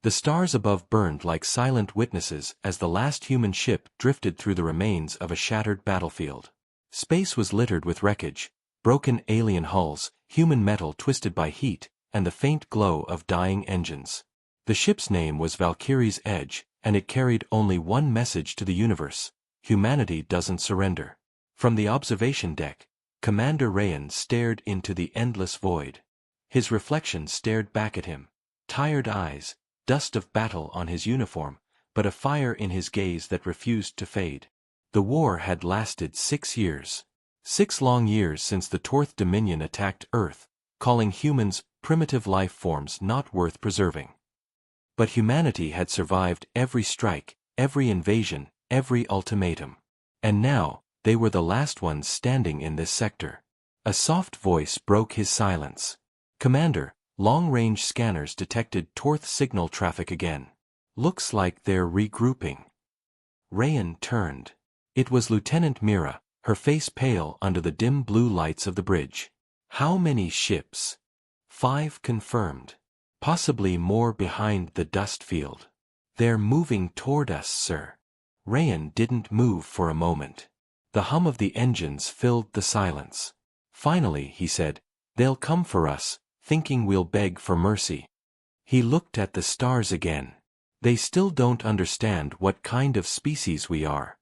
The stars above burned like silent witnesses as the last human ship drifted through the remains of a shattered battlefield. Space was littered with wreckage, broken alien hulls, human metal twisted by heat, and the faint glow of dying engines. The ship's name was Valkyrie's Edge, and it carried only one message to the universe: humanity doesn't surrender. From the observation deck, Commander Rayan stared into the endless void. His reflection stared back at him. Tired eyes, dust of battle on his uniform, but a fire in his gaze that refused to fade. The war had lasted 6 years. 6 long years since the Torth Dominion attacked Earth, calling humans primitive life forms not worth preserving. But humanity had survived every strike, every invasion, every ultimatum. And now, they were the last ones standing in this sector. A soft voice broke his silence. "Commander, long-range scanners detected Torth signal traffic again. Looks like they're regrouping." Rayan turned. It was Lieutenant Mira, her face pale under the dim blue lights of the bridge. "How many ships?" "5 confirmed. Possibly more behind the dust field." "They're moving toward us, sir." Rayan didn't move for a moment. The hum of the engines filled the silence. Finally, he said, "They'll come for us, thinking we'll beg for mercy." He looked at the stars again. "They still don't understand what kind of species we are."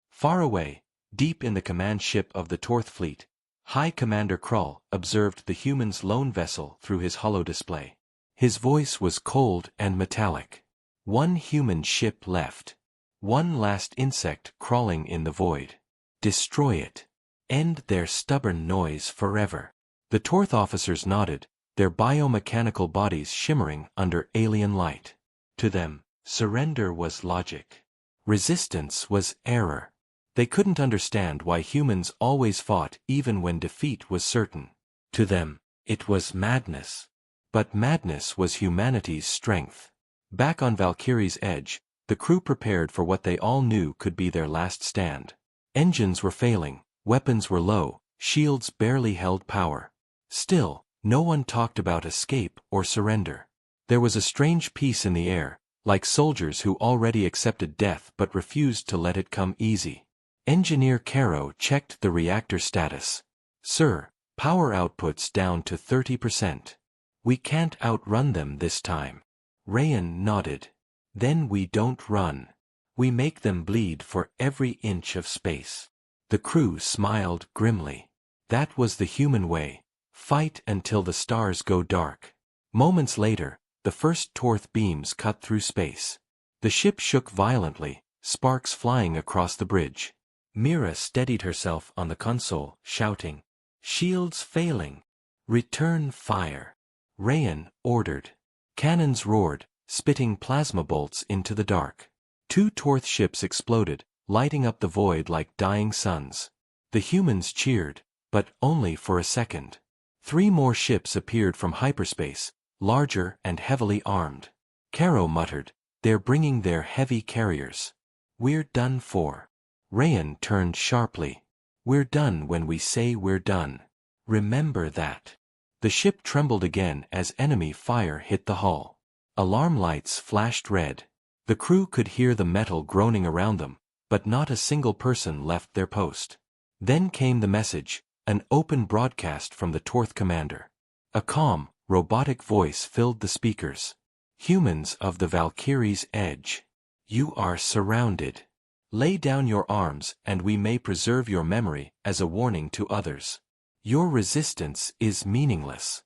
Far away, deep in the command ship of the Torth fleet, High Commander Krull observed the humans' lone vessel through his holo display. His voice was cold and metallic. "One human ship left. One last insect crawling in the void. Destroy it. End their stubborn noise forever." The Torth officers nodded, their biomechanical bodies shimmering under alien light. To them, surrender was logic. Resistance was error. They couldn't understand why humans always fought even when defeat was certain. To them, it was madness. But madness was humanity's strength. Back on Valkyrie's Edge, the crew prepared for what they all knew could be their last stand. Engines were failing, weapons were low, shields barely held power. Still, no one talked about escape or surrender. There was a strange peace in the air, like soldiers who already accepted death but refused to let it come easy. Engineer Caro checked the reactor status. "Sir, power output's down to 30%. We can't outrun them this time." Rayan nodded. "Then we don't run. We make them bleed for every inch of space." The crew smiled grimly. That was the human way. Fight until the stars go dark. Moments later, the first Torth beams cut through space. The ship shook violently, sparks flying across the bridge. Mira steadied herself on the console, shouting, "Shields failing. Return fire." Rayan ordered. Cannons roared, spitting plasma bolts into the dark. 2 Torth ships exploded, lighting up the void like dying suns. The humans cheered, but only for a second. 3 more ships appeared from hyperspace, larger and heavily armed. Caro muttered, "They're bringing their heavy carriers. We're done for." Rayan turned sharply. "We're done when we say we're done. Remember that." The ship trembled again as enemy fire hit the hull. Alarm lights flashed red. The crew could hear the metal groaning around them, but not a single person left their post. Then came the message, an open broadcast from the Torth commander. A calm, robotic voice filled the speakers. "Humans of the Valkyrie's Edge. You are surrounded. Lay down your arms and we may preserve your memory as a warning to others. Your resistance is meaningless."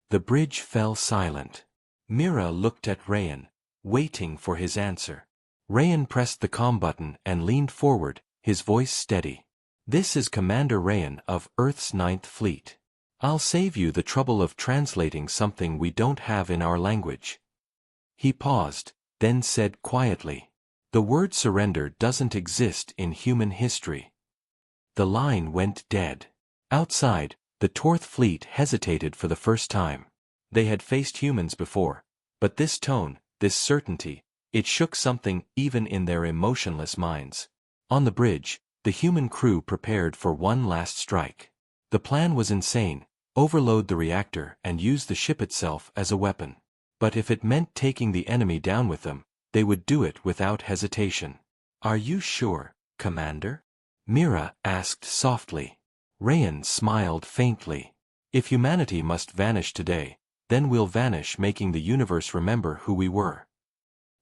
The bridge fell silent. Mira looked at Rayan, waiting for his answer. Rayan pressed the comm button and leaned forward, his voice steady. "This is Commander Rayan of Earth's 9th Fleet. I'll save you the trouble of translating something we don't have in our language." He paused, then said quietly, "The word surrender doesn't exist in human history." The line went dead. Outside, the Torth fleet hesitated for the first time. They had faced humans before, but this tone, this certainty, it shook something even in their emotionless minds. On the bridge, the human crew prepared for one last strike. The plan was insane: overload the reactor and use the ship itself as a weapon. but if it meant taking the enemy down with them, they would do it without hesitation. "Are you sure, Commander?" Mira asked softly. Rayan smiled faintly. "If humanity must vanish today, then we'll vanish, making the universe remember who we were."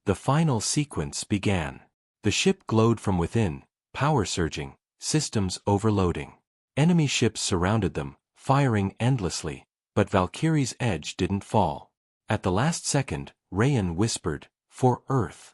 The final sequence began. The ship glowed from within, power surging, systems overloading. Enemy ships surrounded them, firing endlessly, but Valkyrie's edge didn't fall. At the last second, Rayan whispered, "For Earth."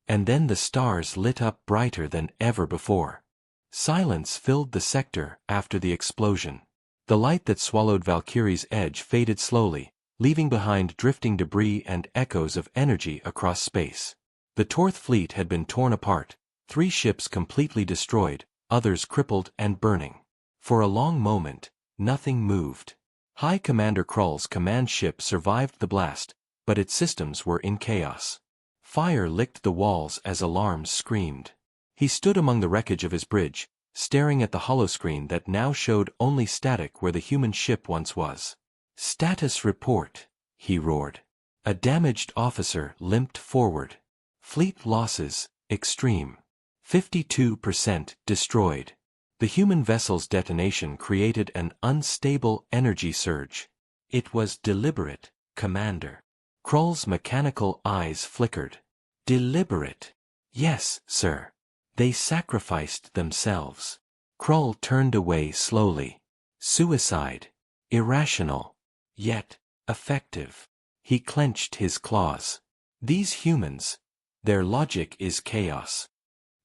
And then the stars lit up brighter than ever before. Silence filled the sector after the explosion. The light that swallowed Valkyrie's edge faded slowly, leaving behind drifting debris and echoes of energy across space. The Torth fleet had been torn apart, 3 ships completely destroyed, others crippled and burning. For a long moment, nothing moved. High Commander Krull's command ship survived the blast, but its systems were in chaos. Fire licked the walls as alarms screamed. He stood among the wreckage of his bridge, staring at the holoscreen that now showed only static where the human ship once was. "Status report," he roared. A damaged officer limped forward. "Fleet losses, extreme. 52% destroyed." The human vessel's detonation created an unstable energy surge. "It was deliberate, Commander." Krull's mechanical eyes flickered. "Deliberate?" "Yes, sir. They sacrificed themselves." Krull turned away slowly. "Suicide. Irrational. Yet, effective." He clenched his claws. "These humans, their logic is chaos."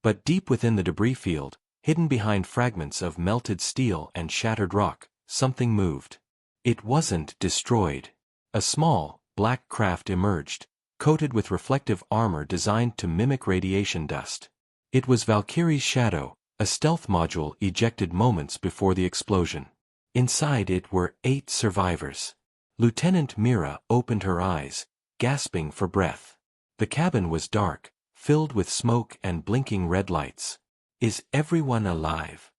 But deep within the debris field, hidden behind fragments of melted steel and shattered rock, something moved. It wasn't destroyed. A small, black craft emerged, coated with reflective armor designed to mimic radiation dust. It was Valkyrie's Shadow, a stealth module ejected moments before the explosion. Inside it were 8 survivors. Lieutenant Mira opened her eyes, gasping for breath. The cabin was dark, filled with smoke and blinking red lights. "Is everyone alive?"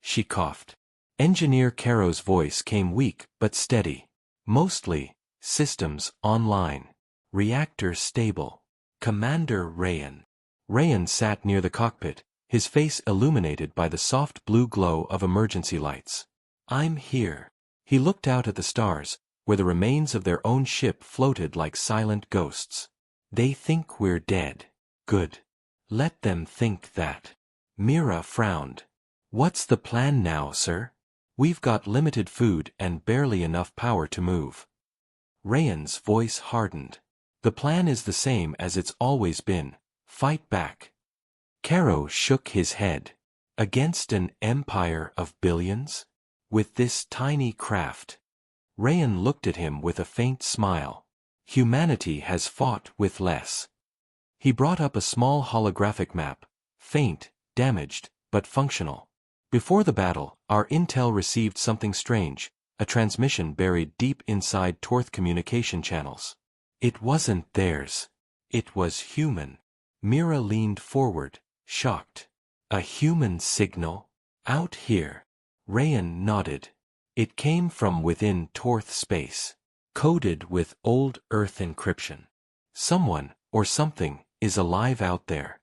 she coughed. Engineer Caro's voice came weak but steady. "Mostly. Systems online. Reactor stable. Commander Rayan." Rayan sat near the cockpit, his face illuminated by the soft blue glow of emergency lights. "I'm here." He looked out at the stars, where the remains of their own ship floated like silent ghosts. "They think we're dead. Good. Let them think that." Mira frowned. "What's the plan now, sir? We've got limited food and barely enough power to move." Rayan's voice hardened. "The plan is the same as it's always been. Fight back." Caro shook his head. "Against an empire of billions? With this tiny craft?" Rayan looked at him with a faint smile. "Humanity has fought with less." He brought up a small holographic map, faint, damaged, but functional. "Before the battle, our intel received something strange, a transmission buried deep inside Torth communication channels. It wasn't theirs. It was human." Mira leaned forward, shocked. "A human signal? Out here?" Rayan nodded. "It came from within Torth space, coded with old Earth encryption. Someone, or something, is alive out there."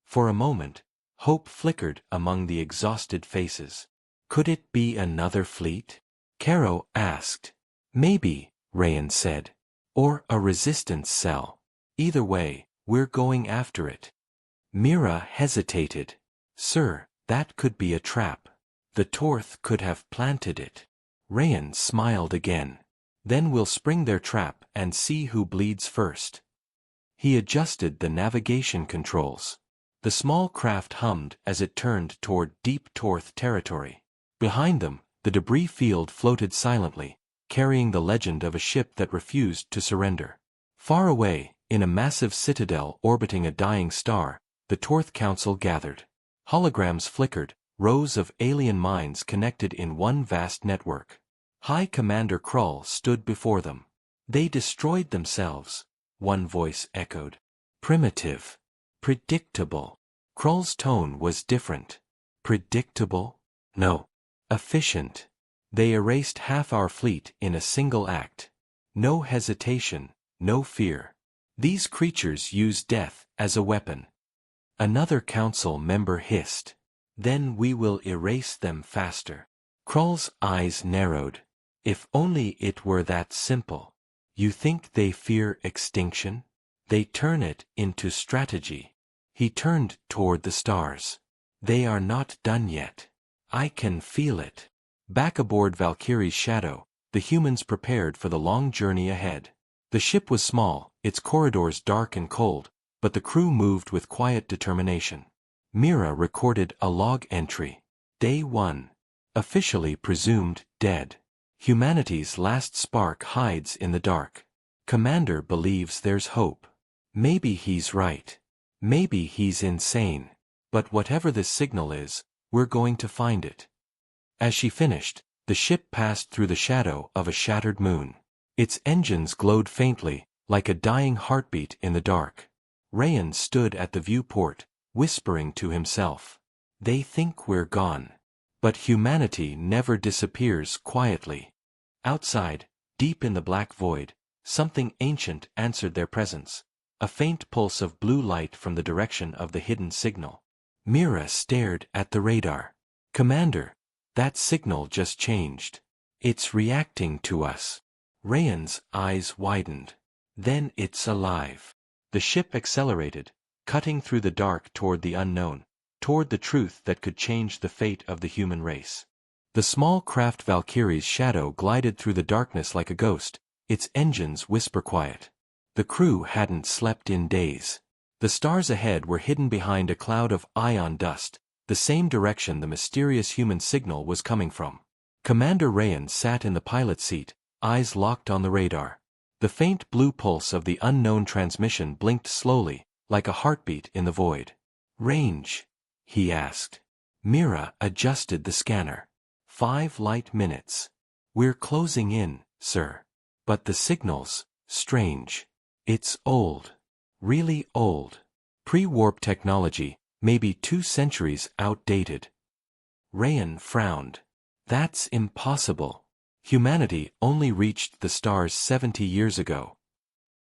For a moment, hope flickered among the exhausted faces. "Could it be another fleet?" Caro asked. "Maybe," Rayan said. "Or a resistance cell. Either way, we're going after it." Mira hesitated. "Sir, that could be a trap. The Torth could have planted it." Rayan smiled again. "Then we'll spring their trap and see who bleeds first." He adjusted the navigation controls. The small craft hummed as it turned toward deep Torth territory. Behind them, the debris field floated silently, carrying the legend of a ship that refused to surrender. Far away, in a massive citadel orbiting a dying star, the Torth Council gathered. Holograms flickered, rows of alien minds connected in one vast network. High Commander Krull stood before them. "They destroyed themselves," one voice echoed. "Primitive. Predictable." Krull's tone was different. "Predictable? No. Efficient. They erased half our fleet in a single act. No hesitation, no fear. These creatures use death as a weapon. Another council member hissed. Then we will erase them faster. Krull's eyes narrowed. If only it were that simple. You think they fear extinction? They turn it into strategy. He turned toward the stars. They are not done yet. I can feel it. Back aboard Valkyrie's shadow, the humans prepared for the long journey ahead. The ship was small, its corridors dark and cold, but the crew moved with quiet determination. Mira recorded a log entry. Day 1. Officially presumed dead. Humanity's last spark hides in the dark. Commander believes there's hope. Maybe he's right. Maybe he's insane. But whatever this signal is, we're going to find it. As she finished, the ship passed through the shadow of a shattered moon. Its engines glowed faintly, like a dying heartbeat in the dark. Rayan stood at the viewport, whispering to himself. They think we're gone. But humanity never disappears quietly. Outside, deep in the black void, something ancient answered their presence. A faint pulse of blue light from the direction of the hidden signal. Mira stared at the radar. Commander, that signal just changed. It's reacting to us. Rayan's eyes widened. Then it's alive. The ship accelerated, cutting through the dark toward the unknown, toward the truth that could change the fate of the human race. The small craft Valkyrie's shadow glided through the darkness like a ghost, its engines whisper quiet. The crew hadn't slept in days. The stars ahead were hidden behind a cloud of ion dust, the same direction the mysterious human signal was coming from. Commander Rayan sat in the pilot seat, eyes locked on the radar. The faint blue pulse of the unknown transmission blinked slowly, like a heartbeat in the void. Range? He asked. Mira adjusted the scanner. 5 light minutes. We're closing in, sir. But the signal's strange. It's old. Really old. Pre-warp technology, maybe 2 centuries outdated. Rayan frowned. That's impossible. Humanity only reached the stars 70 years ago.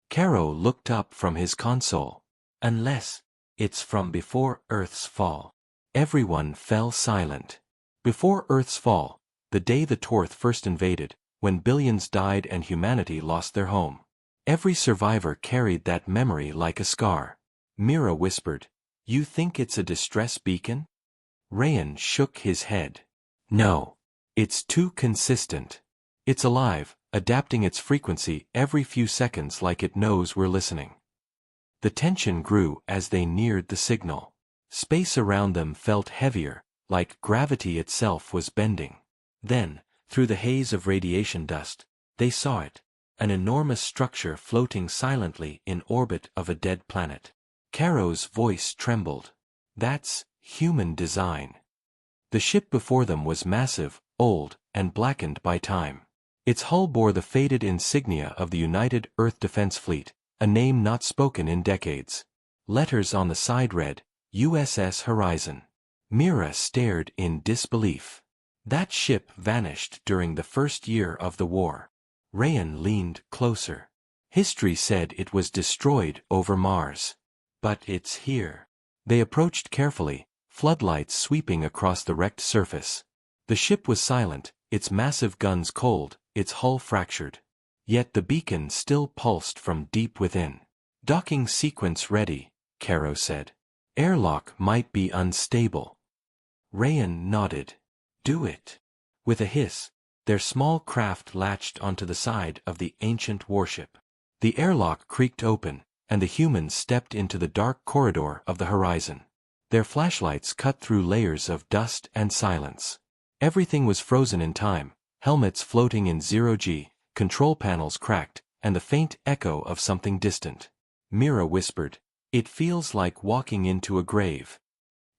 Caro looked up from his console. Unless it's from before Earth's fall. Everyone fell silent. Before Earth's fall, the day the Torth first invaded, when billions died and humanity lost their home. Every survivor carried that memory like a scar. Mira whispered, You think it's a distress beacon? Rayan shook his head. No. It's too consistent. It's alive, adapting its frequency every few seconds like it knows we're listening. The tension grew as they neared the signal. Space around them felt heavier, like gravity itself was bending. Then, through the haze of radiation dust, they saw it, an enormous structure floating silently in orbit of a dead planet. Caro's voice trembled. That's human design. The ship before them was massive, old, and blackened by time. Its hull bore the faded insignia of the United Earth Defense Fleet, a name not spoken in decades. Letters on the side read, USS Horizon. Mira stared in disbelief. That ship vanished during the first year of the war. Rayan leaned closer. History said it was destroyed over Mars. But it's here. They approached carefully, floodlights sweeping across the wrecked surface. The ship was silent, its massive guns cold, its hull fractured. Yet the beacon still pulsed from deep within. Docking sequence ready, Caro said. Airlock might be unstable. Rayan nodded. Do it. With a hiss, their small craft latched onto the side of the ancient warship. The airlock creaked open, and the humans stepped into the dark corridor of the horizon. Their flashlights cut through layers of dust and silence. Everything was frozen in time, helmets floating in zero-G, control panels cracked, and the faint echo of something distant. Mira whispered, It feels like walking into a grave.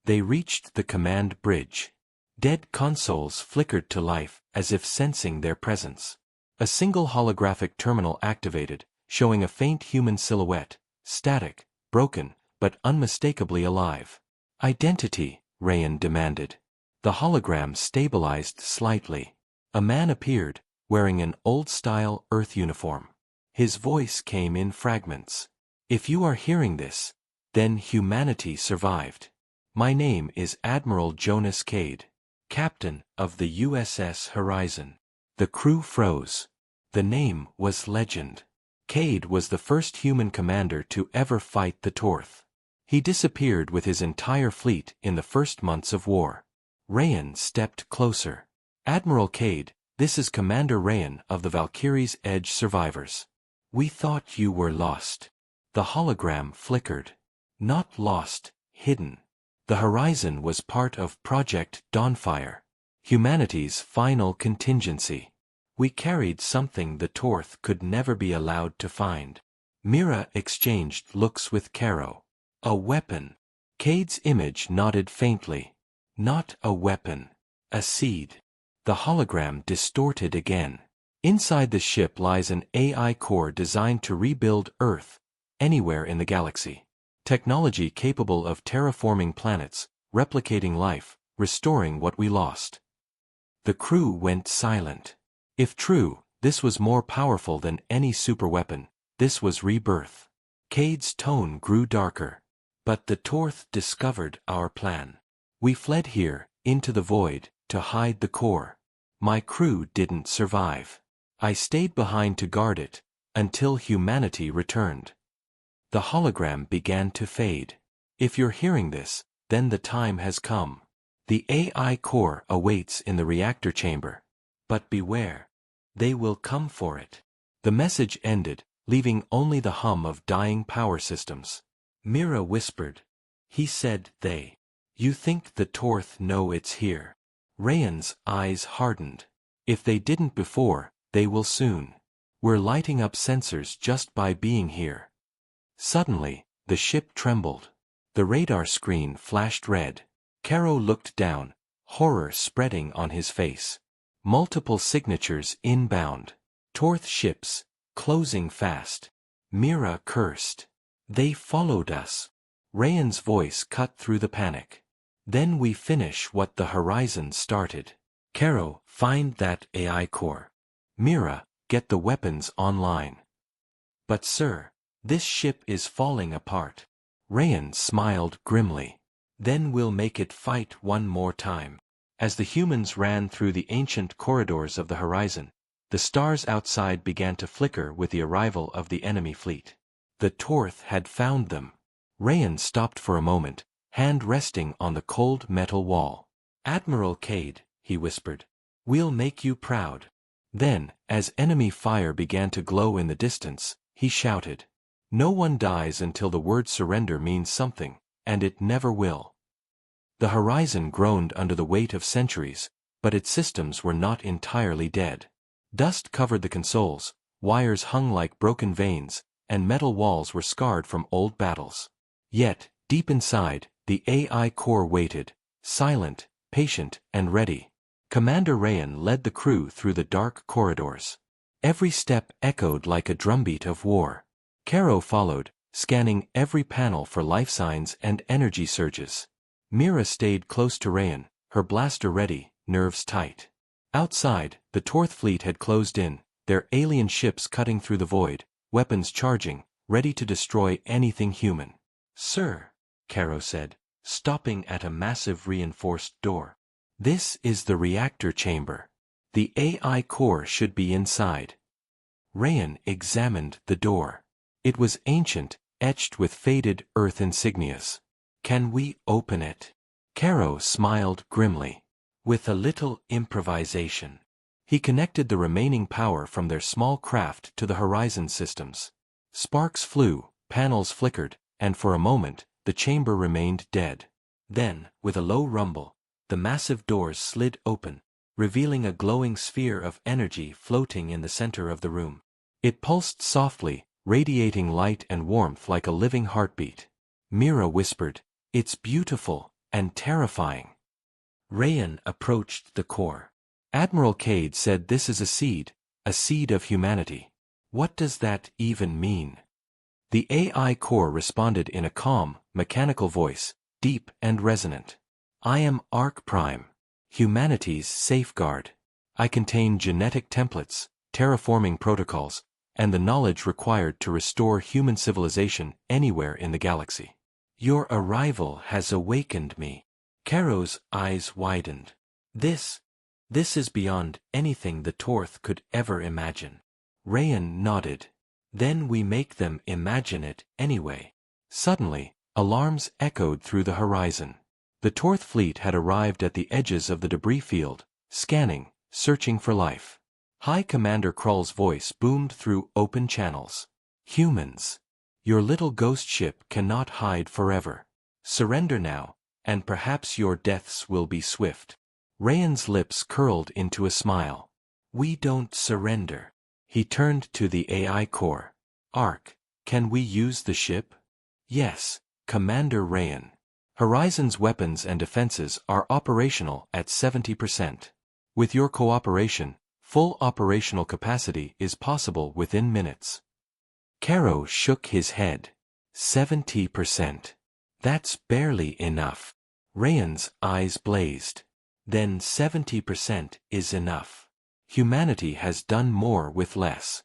They reached the command bridge. Dead consoles flickered to life, as if sensing their presence. A single holographic terminal activated, showing a faint human silhouette, static, broken, but unmistakably alive. Identity, Rayan demanded. The hologram stabilized slightly. A man appeared, wearing an old-style Earth uniform. His voice came in fragments. If you are hearing this, then humanity survived. My name is Admiral Jonas Cade, captain of the USS Horizon. The crew froze. The name was legend. Cade was the first human commander to ever fight the Torth. He disappeared with his entire fleet in the first months of war. Rayan stepped closer. Admiral Cade, this is Commander Rayan of the Valkyrie's Edge survivors. We thought you were lost. The hologram flickered. Not lost, hidden. The Horizon was part of Project Dawnfire, humanity's final contingency. We carried something the Torth could never be allowed to find. Mira exchanged looks with Caro. A weapon. Cade's image nodded faintly. Not a weapon. A seed. The hologram distorted again. Inside the ship lies an AI core designed to rebuild Earth, anywhere in the galaxy. Technology capable of terraforming planets, replicating life, restoring what we lost. The crew went silent. If true, this was more powerful than any superweapon. This was rebirth. Cade's tone grew darker. But the Torth discovered our plan. We fled here, into the void, to hide the core. My crew didn't survive. I stayed behind to guard it, until humanity returned. The hologram began to fade. If you're hearing this, then the time has come. The AI core awaits in the reactor chamber. But beware. They will come for it. The message ended, leaving only the hum of dying power systems. Mira whispered. He said they. You think the Torth know it's here? Rayan's eyes hardened. If they didn't before, they will soon. We're lighting up sensors just by being here. Suddenly, the ship trembled. The radar screen flashed red. Caro looked down, horror spreading on his face. Multiple signatures inbound. Torth ships, closing fast. Mira cursed. They followed us. Rayan's voice cut through the panic. Then we finish what the Horizon started. Caro, find that AI core. Mira, get the weapons online. But sir, this ship is falling apart. Rayan smiled grimly. Then we'll make it fight one more time. As the humans ran through the ancient corridors of the Horizon, the stars outside began to flicker with the arrival of the enemy fleet. The Torth had found them. Rayan stopped for a moment, hand resting on the cold metal wall. Admiral Cade, he whispered. We'll make you proud. Then, as enemy fire began to glow in the distance, he shouted. No one dies until the word surrender means something, and it never will. The Horizon groaned under the weight of centuries, but its systems were not entirely dead. Dust covered the consoles, wires hung like broken veins, and metal walls were scarred from old battles. Yet, deep inside, the AI core waited, silent, patient, and ready. Commander Rayan led the crew through the dark corridors. Every step echoed like a drumbeat of war. Caro followed, scanning every panel for life signs and energy surges. Mira stayed close to Rayan, her blaster ready, nerves tight. Outside, the Torth fleet had closed in, their alien ships cutting through the void, weapons charging, ready to destroy anything human. Sir, Caro said, stopping at a massive reinforced door. This is the reactor chamber. The AI core should be inside. Rayan examined the door. It was ancient, etched with faded earth insignias. Can we open it? Caro smiled grimly. With a little improvisation. He connected the remaining power from their small craft to the Horizon systems. Sparks flew, panels flickered, and for a moment, the chamber remained dead. Then, with a low rumble, the massive doors slid open, revealing a glowing sphere of energy floating in the center of the room. It pulsed softly, radiating light and warmth like a living heartbeat. Mira whispered, "It's beautiful, and terrifying." Rayan approached the core. Admiral Cade said this is a seed of humanity. What does that even mean? The AI core responded in a calm, mechanical voice, deep and resonant. I am Arc Prime, humanity's safeguard. I contain genetic templates, terraforming protocols, and the knowledge required to restore human civilization anywhere in the galaxy. Your arrival has awakened me. Caro's eyes widened. This is beyond anything the Torth could ever imagine. Rayan nodded. Then we make them imagine it anyway. Suddenly, alarms echoed through the horizon. The Torth fleet had arrived at the edges of the debris field, scanning, searching for life. High Commander Krull's voice boomed through open channels. Humans, your little ghost ship cannot hide forever. Surrender now, and perhaps your deaths will be swift. Rayan's lips curled into a smile. We don't surrender. He turned to the AI core. Ark, can we use the ship? Yes, Commander Rayan. Horizon's weapons and defenses are operational at 70%. With your cooperation, full operational capacity is possible within minutes. Caro shook his head. 70%. That's barely enough. Rayan's eyes blazed. Then 70% is enough. Humanity has done more with less.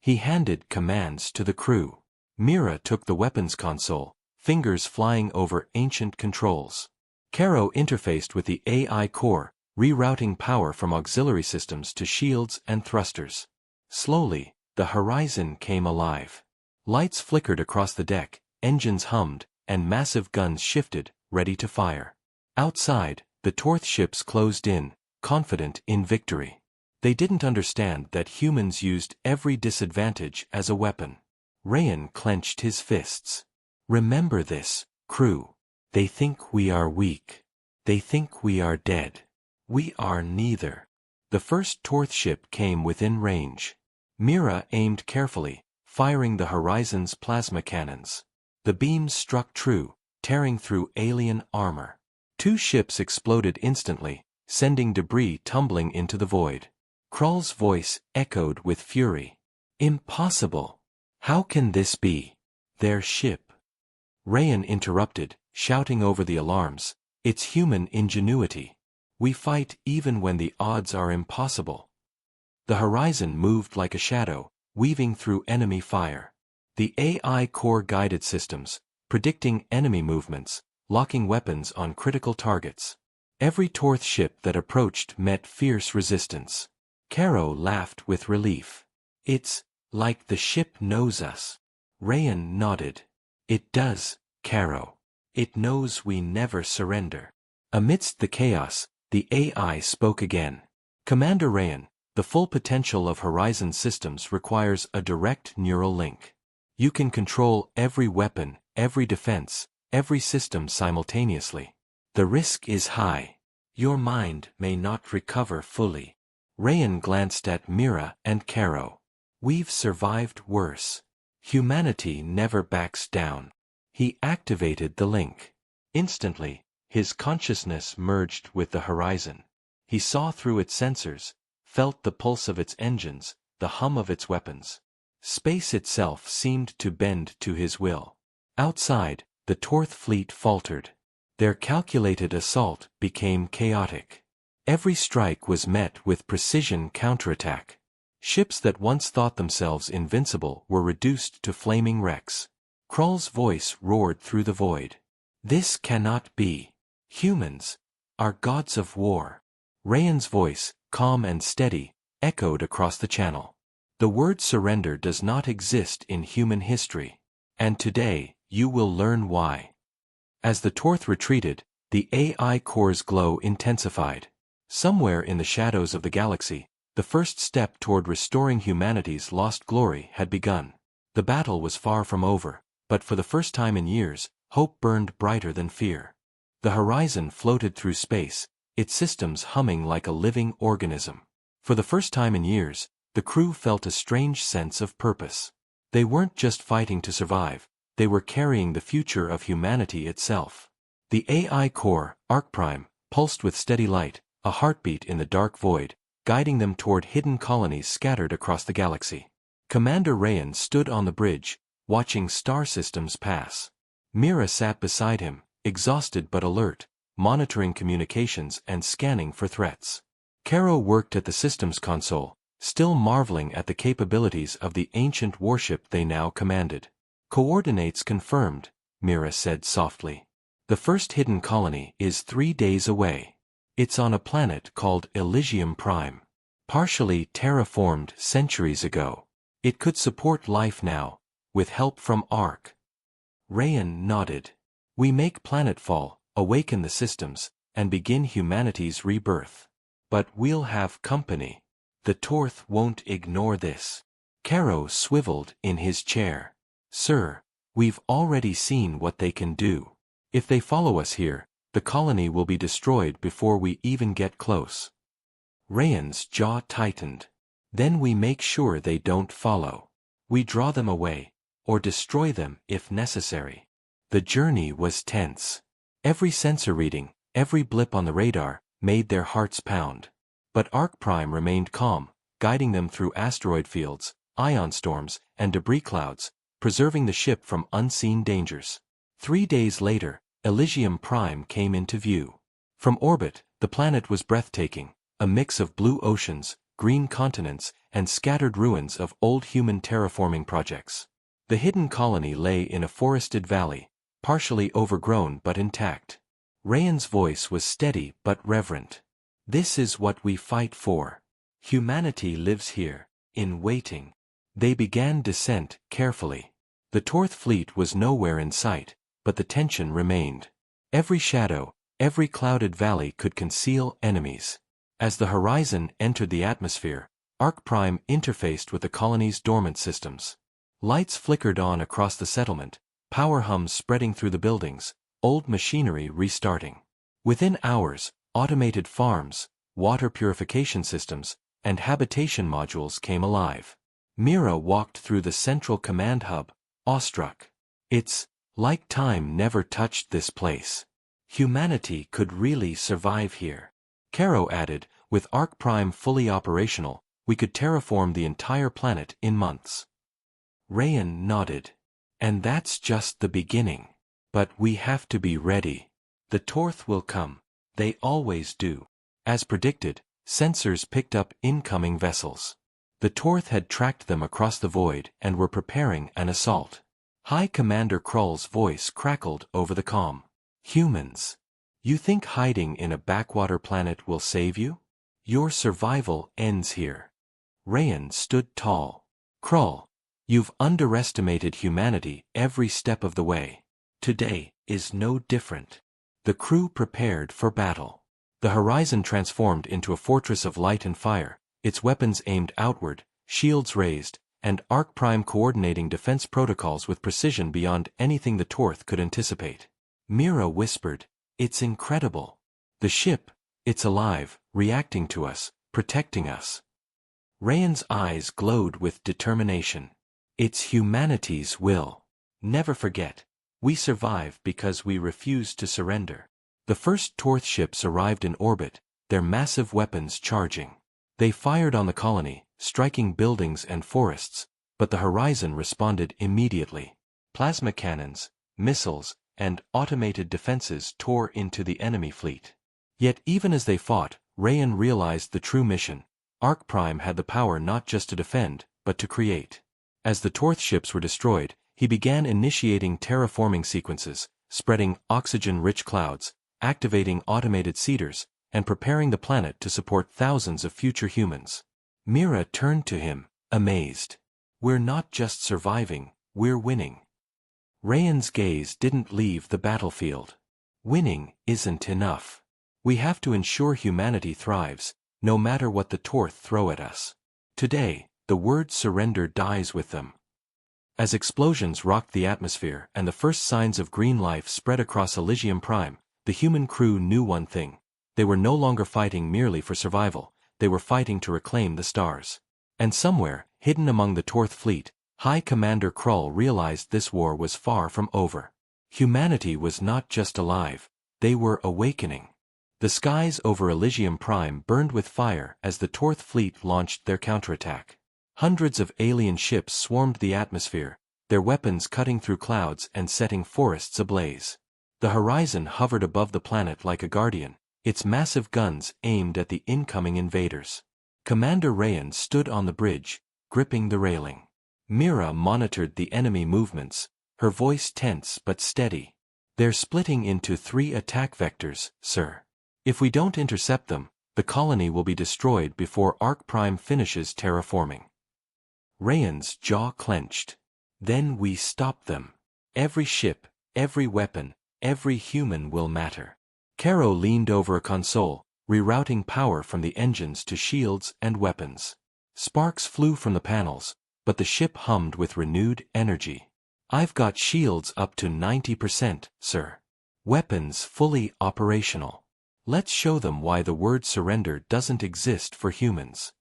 He handed commands to the crew. Mira took the weapons console, fingers flying over ancient controls. Caro interfaced with the AI core, rerouting power from auxiliary systems to shields and thrusters. Slowly, the horizon came alive. Lights flickered across the deck, engines hummed, and massive guns shifted, ready to fire. Outside, the Torth ships closed in, confident in victory. They didn't understand that humans used every disadvantage as a weapon. Rayan clenched his fists. Remember this, crew. They think we are weak. They think we are dead. We are neither. The first Torth ship came within range. Mira aimed carefully, firing the horizon's plasma cannons. The beams struck true, tearing through alien armor. Two ships exploded instantly, sending debris tumbling into the void. Krull's voice echoed with fury. Impossible! How can this be? Their ship. Rayan interrupted, shouting over the alarms. It's human ingenuity. We fight even when the odds are impossible. The horizon moved like a shadow, weaving through enemy fire. The AI core guided systems, predicting enemy movements, locking weapons on critical targets. Every Torth ship that approached met fierce resistance. Caro laughed with relief. It's like the ship knows us. Rayan nodded. It does, Caro. It knows we never surrender. Amidst the chaos, the AI spoke again. Commander Rayan, the full potential of Horizon systems requires a direct neural link. You can control every weapon, every defense, every system simultaneously. The risk is high. Your mind may not recover fully. Rayan glanced at Mira and Caro. We've survived worse. Humanity never backs down. He activated the link. Instantly, his consciousness merged with the horizon. He saw through its sensors, felt the pulse of its engines, the hum of its weapons. Space itself seemed to bend to his will. Outside, the Torth fleet faltered. Their calculated assault became chaotic. Every strike was met with precision counterattack. Ships that once thought themselves invincible were reduced to flaming wrecks. Krull's voice roared through the void. This cannot be. Humans are gods of war. Rayan's voice, calm and steady, echoed across the channel. The word surrender does not exist in human history. And today, you will learn why. As the Torth retreated, the AI core's glow intensified. Somewhere in the shadows of the galaxy, the first step toward restoring humanity's lost glory had begun. The battle was far from over, but for the first time in years, hope burned brighter than fear. The horizon floated through space, its systems humming like a living organism. For the first time in years, the crew felt a strange sense of purpose. They weren't just fighting to survive, they were carrying the future of humanity itself. The AI core, Arc Prime, pulsed with steady light, a heartbeat in the dark void, guiding them toward hidden colonies scattered across the galaxy. Commander Rayan stood on the bridge, watching star systems pass. Mira sat beside him, exhausted but alert, monitoring communications and scanning for threats. Caro worked at the systems console, still marveling at the capabilities of the ancient warship they now commanded. "Coordinates confirmed," Mira said softly. "The first hidden colony is 3 days away. It's on a planet called Elysium Prime. Partially terraformed centuries ago. It could support life now, with help from Ark." Rayan nodded. "We make planetfall, awaken the systems, and begin humanity's rebirth. But we'll have company. The Torth won't ignore this." Caro swiveled in his chair. "Sir, we've already seen what they can do. If they follow us here, the colony will be destroyed before we even get close." Rayan's jaw tightened. "Then we make sure they don't follow. We draw them away, or destroy them if necessary." The journey was tense. Every sensor reading, every blip on the radar, made their hearts pound. But Arc Prime remained calm, guiding them through asteroid fields, ion storms, and debris clouds, preserving the ship from unseen dangers. 3 days later, Elysium Prime came into view. From orbit, the planet was breathtaking, a mix of blue oceans, green continents, and scattered ruins of old human terraforming projects. The hidden colony lay in a forested valley, partially overgrown but intact. Rayan's voice was steady but reverent. "This is what we fight for. Humanity lives here, in waiting." They began descent carefully. The Torth fleet was nowhere in sight, but the tension remained. Every shadow, every clouded valley could conceal enemies. As the horizon entered the atmosphere, Arc Prime interfaced with the colony's dormant systems. Lights flickered on across the settlement, power hums spreading through the buildings, old machinery restarting. Within hours, automated farms, water purification systems, and habitation modules came alive. Mira walked through the central command hub, awestruck. "It's like time never touched this place. Humanity could really survive here." Caro added, "With Arc Prime fully operational, we could terraform the entire planet in months." Rayan nodded. "And that's just the beginning. But we have to be ready. The Torth will come. They always do." As predicted, sensors picked up incoming vessels. The Torth had tracked them across the void and were preparing an assault. High Commander Krull's voice crackled over the comm. "Humans. You think hiding in a backwater planet will save you? Your survival ends here." Rayan stood tall. "Krull, you've underestimated humanity every step of the way. Today is no different." The crew prepared for battle. The horizon transformed into a fortress of light and fire, its weapons aimed outward, shields raised, and Arc Prime coordinating defense protocols with precision beyond anything the Torth could anticipate. Mira whispered, "It's incredible. The ship, it's alive, reacting to us, protecting us." Rayan's eyes glowed with determination. "It's humanity's will. Never forget, we survive because we refuse to surrender." The first Torth ships arrived in orbit, their massive weapons charging. They fired on the colony, striking buildings and forests, but the horizon responded immediately. Plasma cannons, missiles, and automated defenses tore into the enemy fleet. Yet even as they fought, Rayan realized the true mission. Arc Prime had the power not just to defend, but to create. As the Torth ships were destroyed, he began initiating terraforming sequences, spreading oxygen-rich clouds, activating automated seeders, and preparing the planet to support thousands of future humans. Mira turned to him, amazed. "We're not just surviving, we're winning." Rayan's gaze didn't leave the battlefield. "Winning isn't enough. We have to ensure humanity thrives, no matter what the Torth throw at us." Today, the word surrender dies with them. As explosions rocked the atmosphere and the first signs of green life spread across Elysium Prime, the human crew knew one thing. They were no longer fighting merely for survival, they were fighting to reclaim the stars. And somewhere, hidden among the Torth fleet, High Commander Krull realized this war was far from over. Humanity was not just alive, they were awakening. The skies over Elysium Prime burned with fire as the Torth fleet launched their counterattack. Hundreds of alien ships swarmed the atmosphere, their weapons cutting through clouds and setting forests ablaze. The horizon hovered above the planet like a guardian, its massive guns aimed at the incoming invaders. Commander Rayan stood on the bridge, gripping the railing. Mira monitored the enemy movements, her voice tense but steady. They're splitting into 3 attack vectors, sir. If we don't intercept them, the colony will be destroyed before Arc Prime finishes terraforming. Rayan's jaw clenched. Then we stop them. Every ship, every weapon, every human will matter. Caro leaned over a console, rerouting power from the engines to shields and weapons. Sparks flew from the panels, but the ship hummed with renewed energy. I've got shields up to 90%, sir. Weapons fully operational. Let's show them why the word surrender doesn't exist for humans.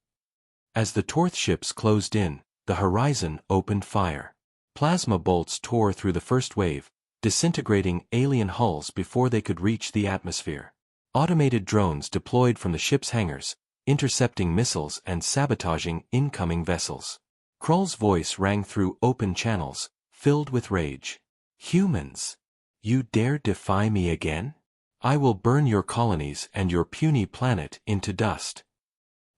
As the Torth ships closed in, the Horizon opened fire. Plasma bolts tore through the first wave, disintegrating alien hulls before they could reach the atmosphere. Automated drones deployed from the ship's hangars, intercepting missiles and sabotaging incoming vessels. Krull's voice rang through open channels, filled with rage. Humans! You dare defy me again? I will burn your colonies and your puny planet into dust.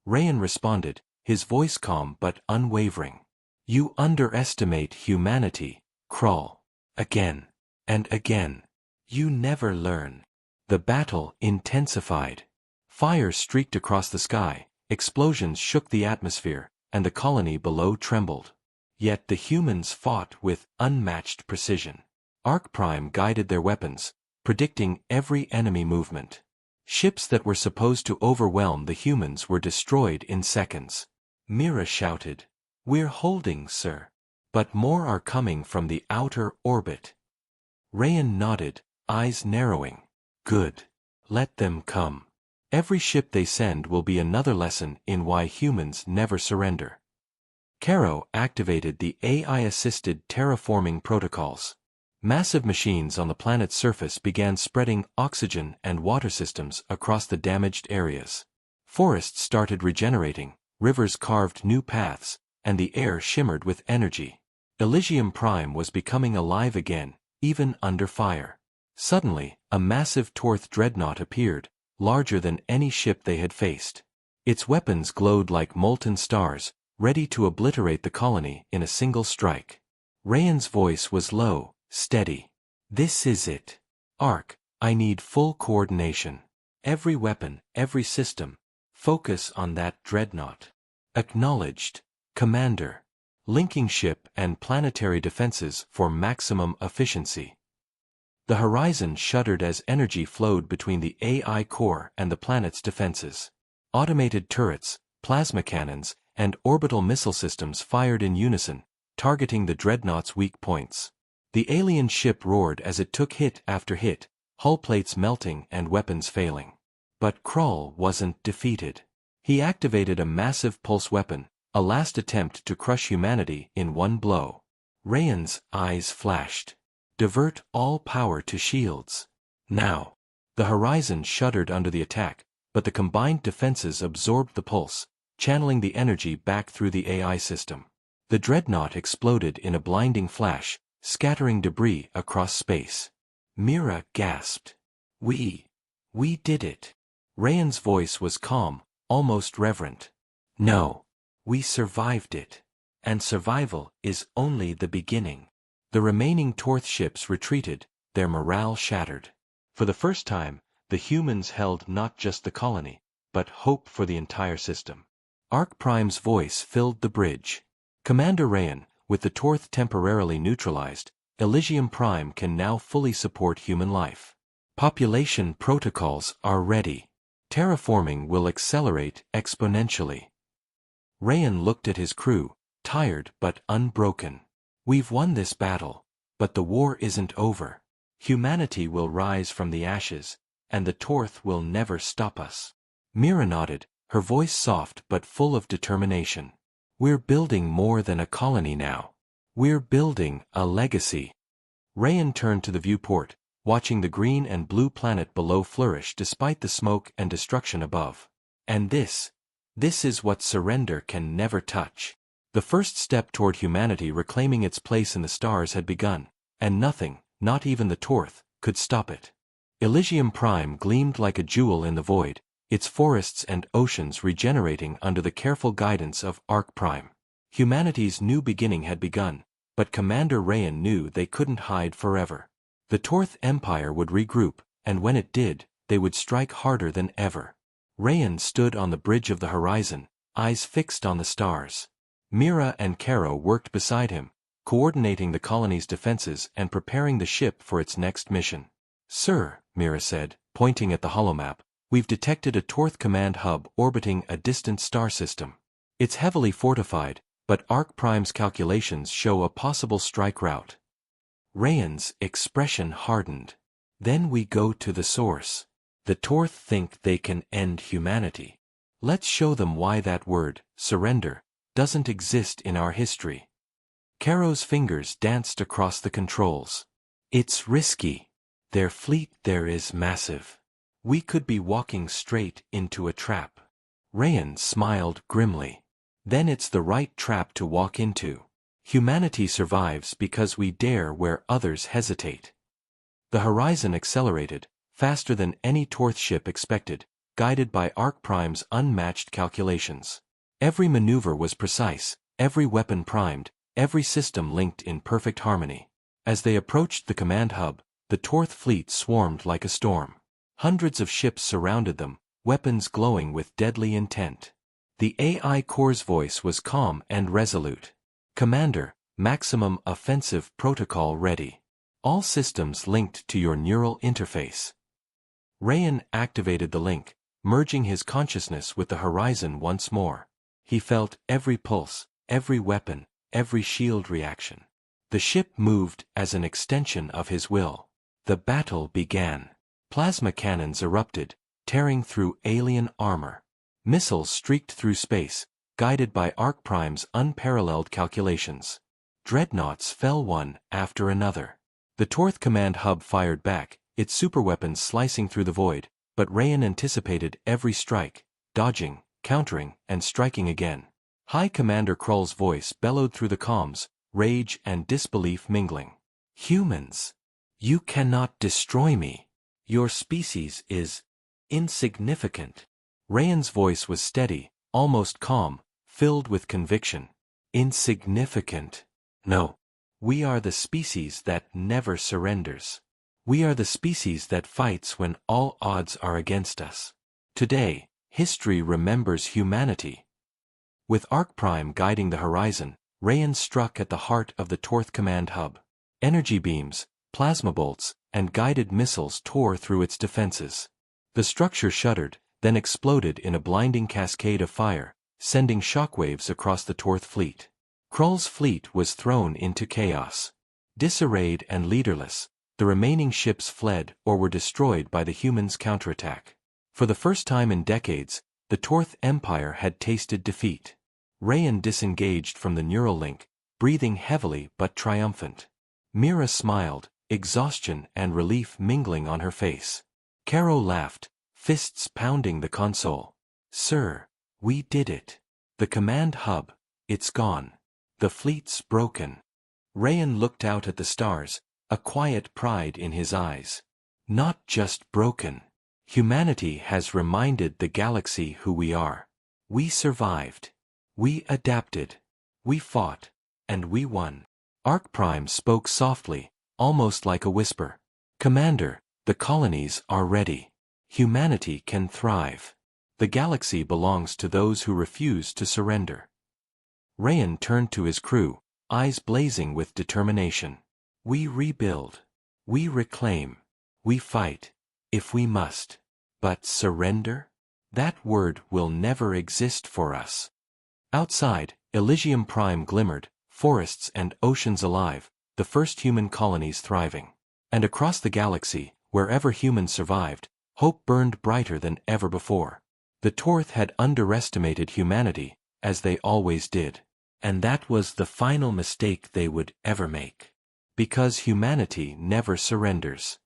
Rayan responded, his voice calm but unwavering. You underestimate humanity, Krull. Again. And again. You never learn. The battle intensified. Fire streaked across the sky, explosions shook the atmosphere, and the colony below trembled. Yet the humans fought with unmatched precision. Arc Prime guided their weapons, predicting every enemy movement. Ships that were supposed to overwhelm the humans were destroyed in seconds. Mira shouted, "We're holding, sir. But more are coming from the outer orbit." Rayan nodded, eyes narrowing. Good. Let them come. Every ship they send will be another lesson in why humans never surrender. Caro activated the AI-assisted terraforming protocols. Massive machines on the planet's surface began spreading oxygen and water systems across the damaged areas. Forests started regenerating, rivers carved new paths, and the air shimmered with energy. Elysium Prime was becoming alive again, even under fire. Suddenly, a massive Torth dreadnought appeared, larger than any ship they had faced. Its weapons glowed like molten stars, ready to obliterate the colony in a single strike. Rayan's voice was low, steady. This is it. Arc, I need full coordination. Every weapon, every system. Focus on that dreadnought. Acknowledged, Commander. Linking ship and planetary defenses for maximum efficiency. The Horizon shuddered as energy flowed between the AI core and the planet's defenses. Automated turrets, plasma cannons, and orbital missile systems fired in unison, targeting the dreadnought's weak points. The alien ship roared as it took hit after hit, hull plates melting and weapons failing. But Krull wasn't defeated. He activated a massive pulse weapon, a last attempt to crush humanity in one blow. Rayan's eyes flashed. Divert all power to shields. Now. The Horizon shuddered under the attack, but the combined defenses absorbed the pulse, channeling the energy back through the AI system. The dreadnought exploded in a blinding flash, scattering debris across space. Mira gasped. We did it. Rayan's voice was calm, almost reverent. No. We survived it. And survival is only the beginning. The remaining Torth ships retreated, their morale shattered. For the first time, the humans held not just the colony, but hope for the entire system. Arc Prime's voice filled the bridge. Commander Rayan, with the Torth temporarily neutralized, Elysium Prime can now fully support human life. Population protocols are ready. Terraforming will accelerate exponentially. Rayan looked at his crew, tired but unbroken. We've won this battle, but the war isn't over. Humanity will rise from the ashes, and the Torth will never stop us. Mira nodded, her voice soft but full of determination. We're building more than a colony now. We're building a legacy. Rayan turned to the viewport, watching the green and blue planet below flourish despite the smoke and destruction above. And this is what surrender can never touch. The first step toward humanity reclaiming its place in the stars had begun, and nothing, not even the Torth, could stop it. Elysium Prime gleamed like a jewel in the void, its forests and oceans regenerating under the careful guidance of Arc Prime. Humanity's new beginning had begun, but Commander Rayan knew they couldn't hide forever. The Torth Empire would regroup, and when it did, they would strike harder than ever. Rayan stood on the bridge of the horizon, eyes fixed on the stars. Mira and Caro worked beside him, coordinating the colony's defenses and preparing the ship for its next mission. "Sir," Mira said, pointing at the holomap, "we've detected a Torth command hub orbiting a distant star system. It's heavily fortified, but Arc Prime's calculations show a possible strike route." Rayan's expression hardened. "Then we go to the source. The Torth think they can end humanity. Let's show them why that word, surrender, doesn't exist in our history." Caro's fingers danced across the controls. "It's risky. Their fleet there is massive. We could be walking straight into a trap." Rayan smiled grimly. "Then it's the right trap to walk into. Humanity survives because we dare where others hesitate." The horizon accelerated, faster than any Torth ship expected, guided by Arc Prime's unmatched calculations. Every maneuver was precise, every weapon primed, every system linked in perfect harmony. As they approached the command hub, the Torth fleet swarmed like a storm. Hundreds of ships surrounded them, weapons glowing with deadly intent. The AI core's voice was calm and resolute. "Commander, maximum offensive protocol ready. All systems linked to your neural interface." Rayan activated the link, merging his consciousness with the horizon once more. He felt every pulse, every weapon, every shield reaction. The ship moved as an extension of his will. The battle began. Plasma cannons erupted, tearing through alien armor. Missiles streaked through space, guided by Arc Prime's unparalleled calculations. Dreadnoughts fell one after another. The Torth command hub fired back, its superweapons slicing through the void, but Rayan anticipated every strike, dodging, countering, and striking again. High Commander Krull's voice bellowed through the comms, rage and disbelief mingling. "Humans! You cannot destroy me. Your species is insignificant." Rayan's voice was steady, almost calm, filled with conviction. "Insignificant? No. We are the species that never surrenders. We are the species that fights when all odds are against us. Today, history remembers humanity." With Arc Prime guiding the horizon, Rayan struck at the heart of the Torth command hub. Energy beams, plasma bolts, and guided missiles tore through its defenses. The structure shuddered, then exploded in a blinding cascade of fire, sending shockwaves across the Torth fleet. Krull's fleet was thrown into chaos. Disarrayed and leaderless, the remaining ships fled or were destroyed by the humans' counterattack. For the first time in decades, the Torth Empire had tasted defeat. Rayan disengaged from the neural link, breathing heavily but triumphant. Mira smiled, exhaustion and relief mingling on her face. Caro laughed, fists pounding the console. "Sir, we did it. The command hub, it's gone. The fleet's broken." Rayan looked out at the stars, a quiet pride in his eyes. "Not just broken. Humanity has reminded the galaxy who we are. We survived. We adapted. We fought. And we won." Arc Prime spoke softly, almost like a whisper. "Commander, the colonies are ready. Humanity can thrive. The galaxy belongs to those who refuse to surrender." Rayan turned to his crew, eyes blazing with determination. "We rebuild. We reclaim. We fight, if we must. But surrender? That word will never exist for us." Outside, Elysium Prime glimmered, forests and oceans alive, the first human colonies thriving. And across the galaxy, wherever humans survived, hope burned brighter than ever before. The Torth had underestimated humanity, as they always did. And that was the final mistake they would ever make. Because humanity never surrenders.